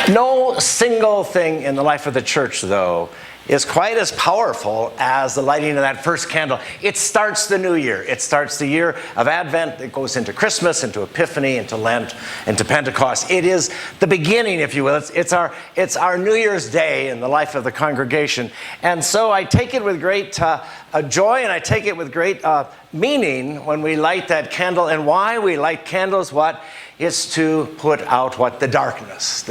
No single thing in the life of the church, though, is quite as powerful as the lighting of that first candle. It starts the new year. It starts the year of Advent. It goes into Christmas, into Epiphany, into Lent, into Pentecost. It is the beginning, if you will. It's our New Year's Day in the life of the congregation. And so I take it with great joy, and I take it with great meaning when we light that candle. And why we light candles, what? Is to put out what? The darkness.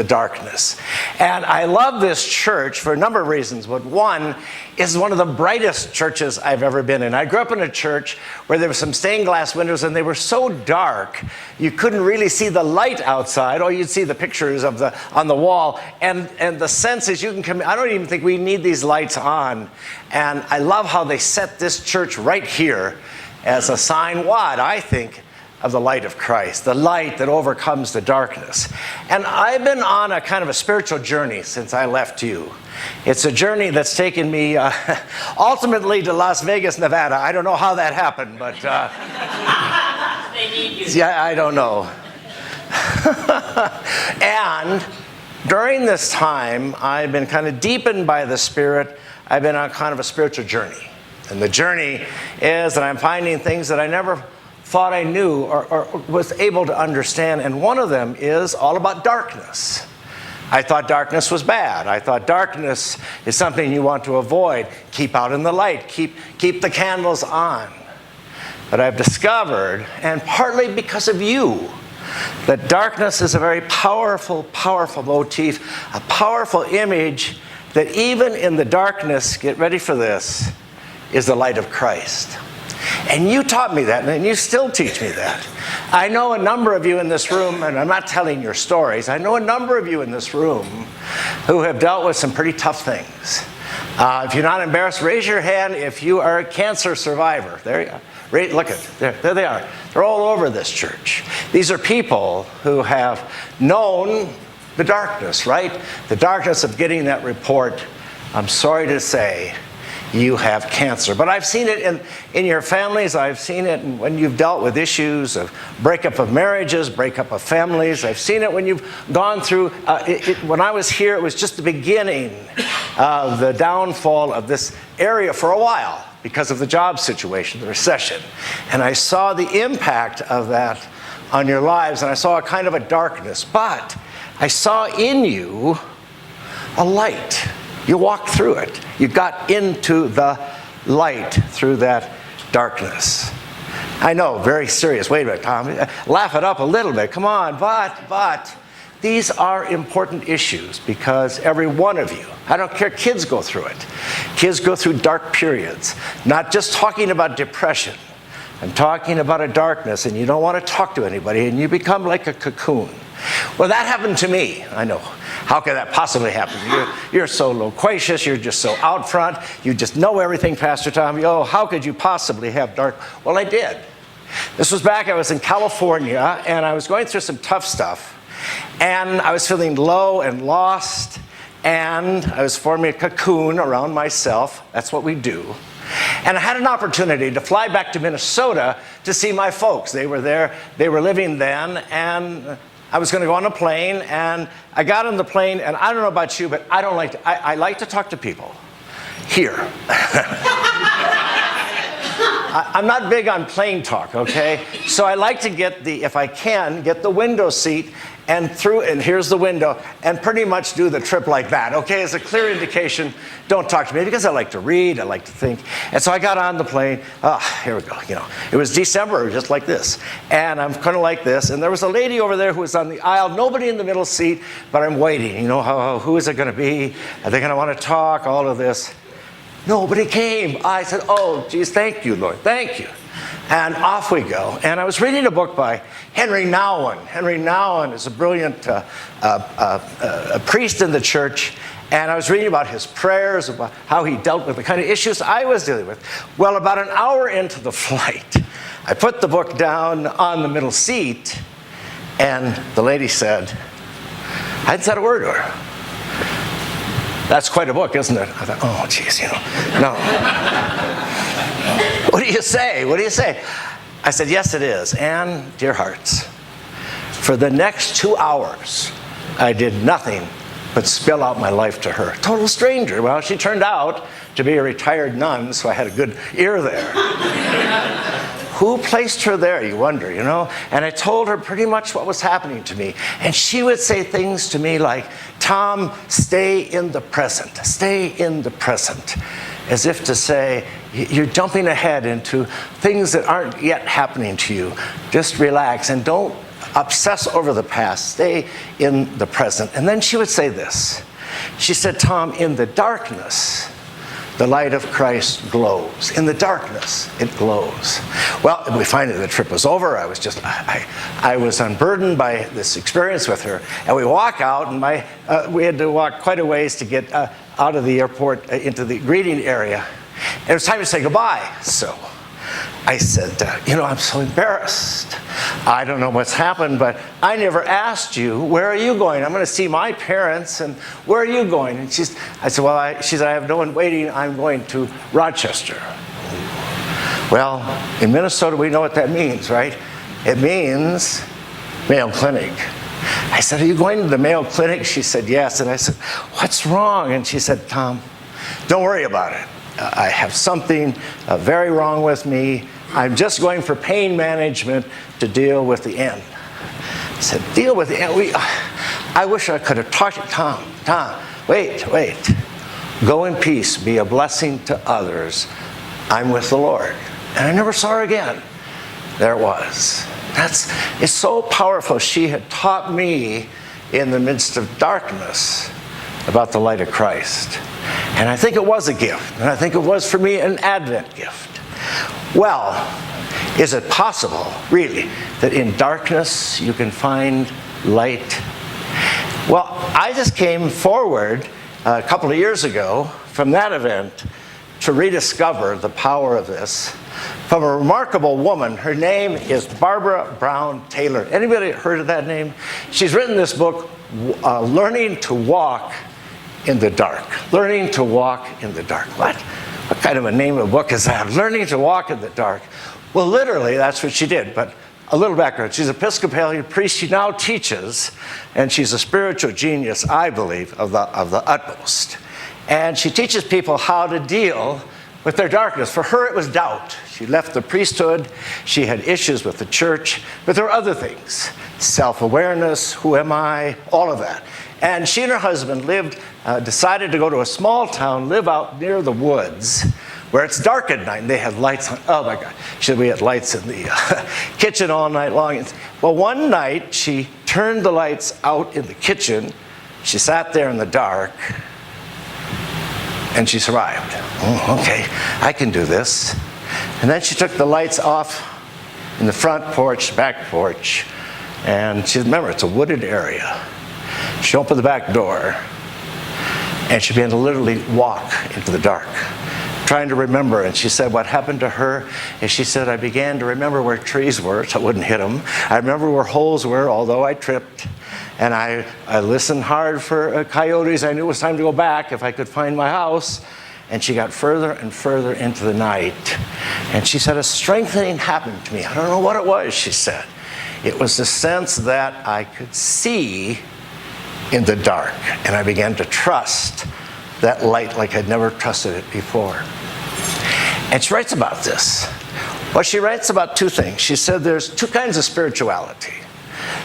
And I love this church for a number of reasons, but one is one of the brightest churches I've ever been in. I grew up in a church where there were some stained glass windows, and they were so dark you couldn't really see the light outside, or you'd see the pictures of on the wall. And the sense is you can come. I don't even think we need these lights on. And I love how they set this church right here as a sign, what I think, of the light of Christ, the light that overcomes the darkness. And I've been on a kind of a spiritual journey since I left you. It's a journey that's taken me ultimately to Las Vegas, Nevada. I don't know how that happened, but they need you. Yeah, I don't know. And during this time, I've been kind of deepened by the Spirit. I've been on kind of a spiritual journey. And the journey is that I'm finding things that I never thought I knew or was able to understand, and one of them is all about darkness. I thought darkness was bad. I thought darkness is something you want to avoid. Keep out in the light. Keep the candles on. But I've discovered, and partly because of you, that darkness is a very powerful, powerful motif, a powerful image that even in the darkness, get ready for this, is the light of Christ. And you taught me that, and you still teach me that. I know a number of you in this room, and I'm not telling your stories, I know a number of you in this room who have dealt with some pretty tough things. If you're not embarrassed, raise your hand if you are a cancer survivor. There you are. Look at there they are. They're all over this church. These are people who have known the darkness, right? The darkness of getting that report. I'm sorry to say, you have cancer. But I've seen it in your families. I've seen it when you've dealt with issues of breakup of marriages, breakup of families. I've seen it when you've gone through, when I was here, it was just the beginning of the downfall of this area for a while because of the job situation, the recession. And I saw the impact of that on your lives, and I saw a kind of a darkness. But I saw in you a light. You walked through it. You got into the light through that darkness. I know, very serious. Wait a minute, Tom. Laugh it up a little bit. Come on. But these are important issues because every one of you, I don't care, kids go through it. Kids go through dark periods. Not just talking about depression. I'm talking about a darkness, and you don't want to talk to anybody, and you become like a cocoon. Well, that happened to me. I know. How could that possibly happen? You're so loquacious. You're just so out front. You just know everything, Pastor Tom. Oh, how could you possibly have dark? Well, I did. This was back, I was in California, and I was going through some tough stuff. And I was feeling low and lost, and I was forming a cocoon around myself. That's what we do. And I had an opportunity to fly back to Minnesota to see my folks. They were there. They were living then, and I was going to go on a plane, and I got on the plane, and I don't know about you, but I like to talk to people here. I'm not big on plane talk, okay? So I like to get if I can, get the window seat and here's the window, and pretty much do the trip like that, okay? As a clear indication, don't talk to me, because I like to read, I like to think. And so I got on the plane, here we go, It was December, just like this. And I'm kind of like this, and there was a lady over there who was on the aisle, nobody in the middle seat, but I'm waiting, who is it gonna be? Are they gonna wanna talk, all of this? Nobody came. I said, oh, geez, thank you, Lord, thank you. And off we go. And I was reading a book by Henry Nouwen. Henry Nouwen is a brilliant priest in the church. And I was reading about his prayers, about how he dealt with the kind of issues I was dealing with. Well, about an hour into the flight, I put the book down on the middle seat, and the lady said, I hadn't said a word to her. That's quite a book, isn't it? I thought, oh, geez, no. What do you say? What do you say? I said, yes, it is. And, dear hearts, for the next 2 hours, I did nothing would spill out my life to her. Total stranger. Well, she turned out to be a retired nun, so I had a good ear there. Who placed her there, you wonder, you know? And I told her pretty much what was happening to me. And she would say things to me like, Tom, stay in the present. Stay in the present. As if to say, you're jumping ahead into things that aren't yet happening to you. Just relax and don't obsess over the past. Stay in the present. And then she would say this. She said, Tom, in the darkness, the light of Christ glows. In the darkness, it glows. Well, we find that the trip was over. I was unburdened by this experience with her. And we walk out, and we had to walk quite a ways to get out of the airport into the greeting area. And it was time to say goodbye. So I said, I'm so embarrassed. I don't know what's happened, but I never asked you, where are you going? I'm going to see my parents, and where are you going? And she said, I have no one waiting. I'm going to Rochester. Well, in Minnesota, we know what that means, right? It means Mayo Clinic. I said, are you going to the Mayo Clinic? She said, yes. And I said, what's wrong? And she said, Tom, don't worry about it. I have something very wrong with me. I'm just going for pain management to deal with the end. I said, deal with the end? I wish I could have talked to Tom. Tom, wait. Go in peace. Be a blessing to others. I'm with the Lord. And I never saw her again. There it was. It's so powerful. She had taught me in the midst of darkness about the light of Christ. And I think it was a gift. And I think it was for me an Advent gift. Well, is it possible, really, that in darkness you can find light? Well, I just came forward a couple of years ago from that event to rediscover the power of this from a remarkable woman. Her name is Barbara Brown Taylor. Anybody heard of that name? She's written this book, Learning to Walk in the Dark. Learning to Walk in the Dark. What kind of a name of a book is that? Learning to Walk in the Dark. Well, literally, that's what she did. But a little background. She's an Episcopalian priest. She now teaches, and she's a spiritual genius, I believe, of the utmost. And she teaches people how to deal with their darkness. For her, it was doubt. She left the priesthood. She had issues with the church. But there were other things. Self-awareness, who am I, all of that. And she and her husband decided to go to a small town, live out near the woods, where it's dark at night, and they had lights on. Oh my God, we had lights in the kitchen all night long. Well, one night, she turned the lights out in the kitchen. She sat there in the dark, and she survived. Oh, okay, I can do this. And then she took the lights off in the front porch, back porch, and remember, it's a wooded area. She opened the back door, and she began to literally walk into the dark, trying to remember. And she said what happened to her is she said, I began to remember where trees were, so I wouldn't hit them. I remember where holes were, although I tripped. And I listened hard for coyotes. I knew it was time to go back if I could find my house. And she got further and further into the night. And she said, a strengthening happened to me. I don't know what it was, she said. It was the sense that I could see in the dark. And I began to trust that light like I'd never trusted it before. And she writes about this. Well, she writes about two things. She said there's two kinds of spirituality.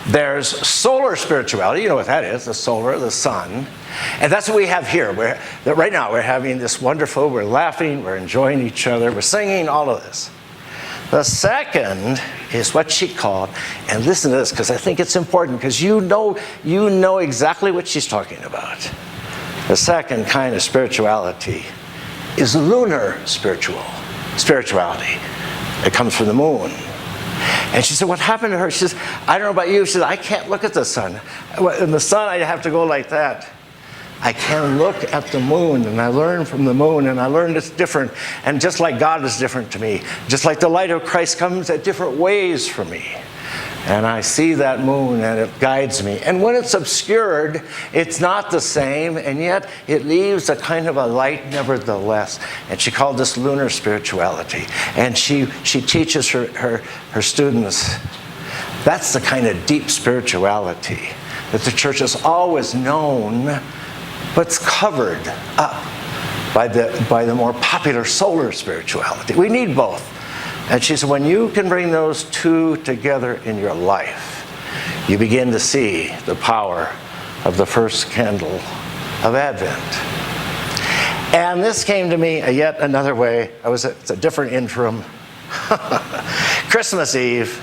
There's solar spirituality. You know what that is, the solar, the sun. And that's what we have here. Right now we're having this wonderful, we're laughing, we're enjoying each other, we're singing, all of this. The second is what she called, and listen to this because I think it's important because you know exactly what she's talking about. The second kind of spirituality is lunar spirituality. It comes from the moon. And she said, what happened to her? She says, I don't know about you. She said, I can't look at the sun. In the sun, I have to go like that. I can look at the moon, and I learn from the moon, and I learn it's different. And just like God is different to me, just like the light of Christ comes at different ways for me. And I see that moon, and it guides me. And when it's obscured, it's not the same, and yet it leaves a kind of a light nevertheless. And she called this lunar spirituality. And she teaches her students, that's the kind of deep spirituality that the church has always known, but it's covered up by the more popular solar spirituality. We need both. And she said, when you can bring those two together in your life, you begin to see the power of the first candle of Advent. And this came to me yet another way. It's a different interim. Christmas Eve,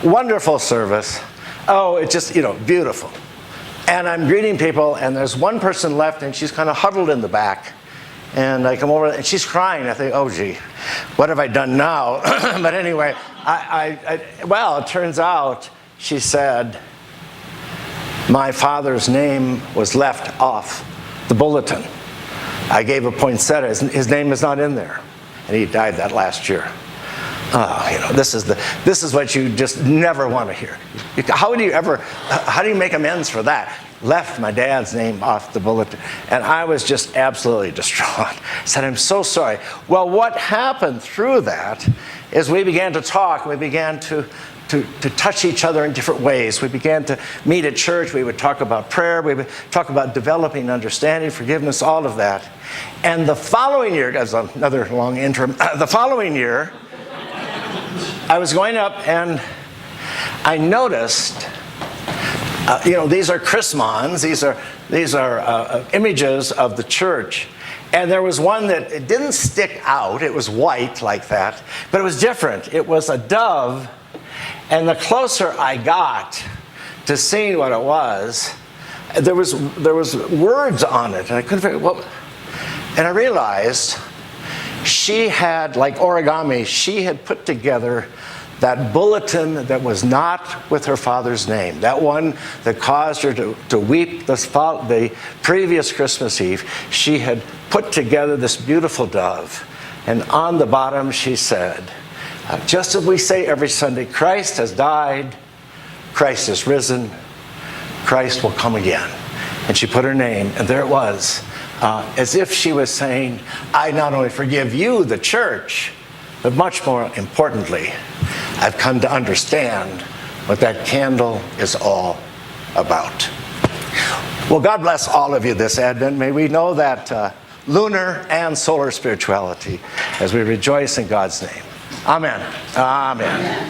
wonderful service. Oh, it's just, beautiful. And I'm greeting people, and there's one person left, and she's kind of huddled in the back. And I come over, and she's crying. I think, oh, gee, what have I done now? But anyway, well, it turns out, she said, my father's name was left off the bulletin. I gave a poinsettia. His name is not in there. And he died that last year. Oh, this is what you just never want to hear. How do you make amends for that? Left my dad's name off the bulletin. And I was just absolutely distraught. I said, I'm so sorry. Well, what happened through that is we began to talk. We began to touch each other in different ways. We began to meet at church. We would talk about prayer. We would talk about developing understanding, forgiveness, all of that. And the following year, as another long interim, the following year, I was going up and I noticed, these are chrismons, these are images of the church. And there was one that it didn't stick out. It was white like that, but it was different. It was a dove. And the closer I got to seeing what it was, there was words on it, and I couldn't figure what. And I realized she had, like origami, she had put together that bulletin that was not with her father's name, that one that caused her to weep the previous Christmas Eve. She had put together this beautiful dove, and on the bottom she said, just as we say every Sunday, Christ has died, Christ is risen, Christ will come again. And she put her name, and there it was, as if she was saying, I not only forgive you, the church, but much more importantly, I've come to understand what that candle is all about. Well, God bless all of you this Advent. May we know that lunar and solar spirituality as we rejoice in God's name. Amen. Amen.